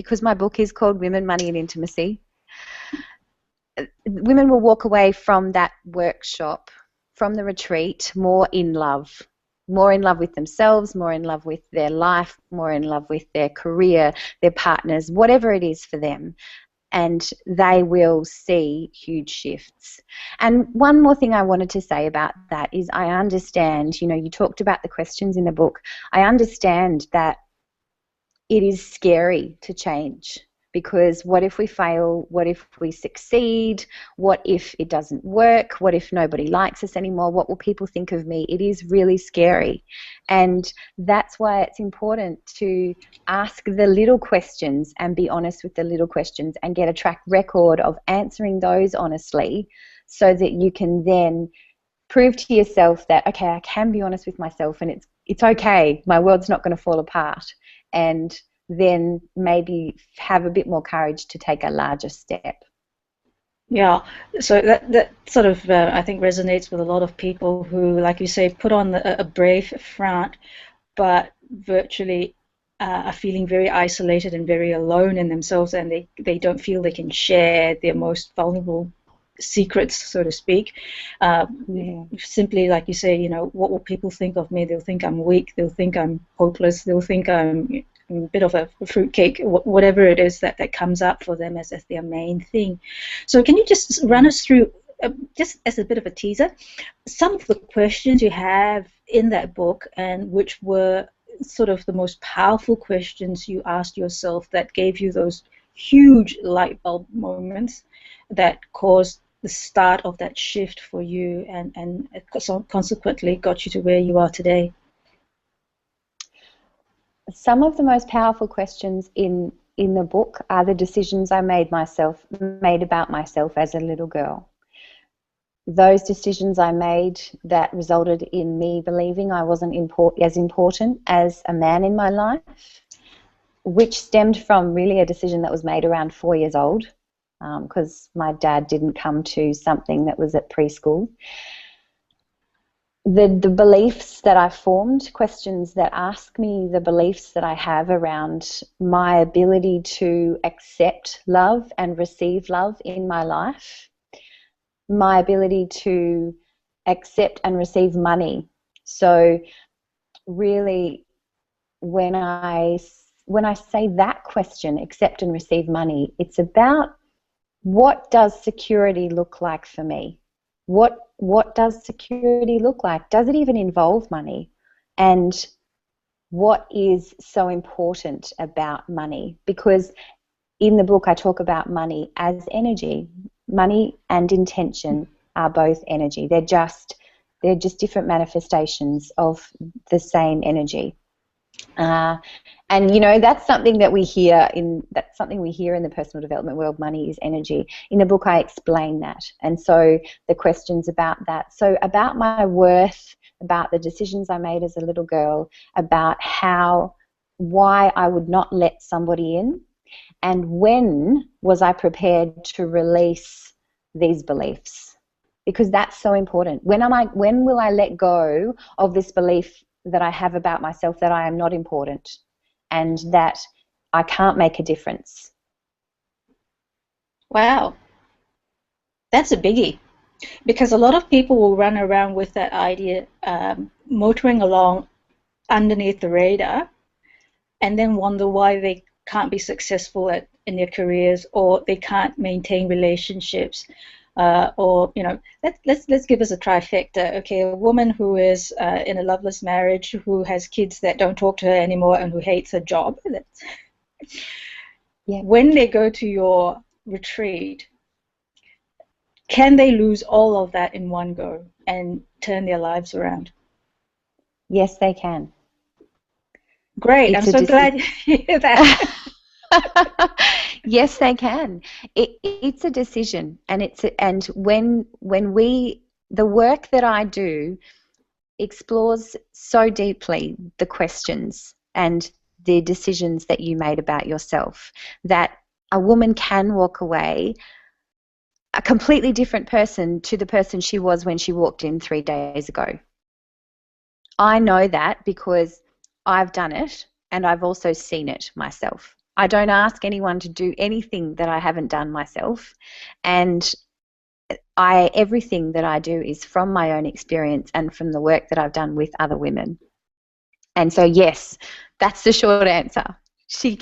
because my book is called Women, Money and Intimacy, women will walk away from that workshop, from the retreat, more in love with themselves, more in love with their life, more in love with their career, their partners, whatever it is for them. And they will see huge shifts. And one more thing I wanted to say about that is I understand, you talked about the questions in the book. I understand that it is scary to change, because what if we fail? What if we succeed? What if it doesn't work? What if nobody likes us anymore? What will people think of me? It is really scary. And that's why it's important to ask the little questions and be honest with the little questions and get a track record of answering those honestly, so that you can then prove to yourself that, okay, I can be honest with myself and it's okay. My world's not going to fall apart. And then maybe have a bit more courage to take a larger step. Yeah, so that sort of, I think, resonates with a lot of people who, like you say, put on a brave front, but virtually are feeling very isolated and very alone in themselves, and they don't feel they can share their most vulnerable secrets, so to speak. Simply, like you say, what will people think of me? They'll think I'm weak. They'll think I'm hopeless. They'll think I'm a bit of a fruitcake, whatever it is that comes up for them as their main thing. So can you just run us through, just as a bit of a teaser, some of the questions you have in that book, and which were sort of the most powerful questions you asked yourself that gave you those huge light bulb moments that caused the start of that shift for you, and consequently got you to where you are today? Some of the most powerful questions in the book are the decisions I made about myself as a little girl. Those decisions I made that resulted in me believing I wasn't as important as a man in my life, which stemmed from really a decision that was made around 4 years old, because my dad didn't come to something that was at preschool. The beliefs that I formed, questions that ask me the beliefs that I have around my ability to accept love and receive love in my life, my ability to accept and receive money. So really, when I say that question, accept and receive money, it's about, what does security look like for me? What does security look like? Does it even involve money? And what is so important about money? Because in the book I talk about money as energy. Money and intention are both energy. They're just different manifestations of the same energy. And that's something that we hear in the personal development world. Money is energy. In the book I explain that, and so the questions about that, so about my worth, about the decisions I made as a little girl, about why I would not let somebody in, and when was I prepared to release these beliefs, because that's so important. When will I let go of this belief that I have about myself, that I am not important and that I can't make a difference? Wow, that's a biggie, because a lot of people will run around with that idea, motoring along underneath the radar, and then wonder why they can't be successful in their careers, or they can't maintain relationships. Or let's give us a trifecta. Okay, a woman who is in a loveless marriage, who has kids that don't talk to her anymore, and who hates her job. Yeah. When they go to your retreat, can they lose all of that in one go and turn their lives around? Yes, they can. Great. I'm so glad you hear that. Yes, they can. It's a decision, and when the work that I do explores so deeply the questions and the decisions that you made about yourself, that a woman can walk away a completely different person to the person she was when she walked in 3 days ago. I know that because I've done it, and I've also seen it myself. I don't ask anyone to do anything that I haven't done myself, and everything that I do is from my own experience and from the work that I've done with other women. And so, yes, that's the short answer. She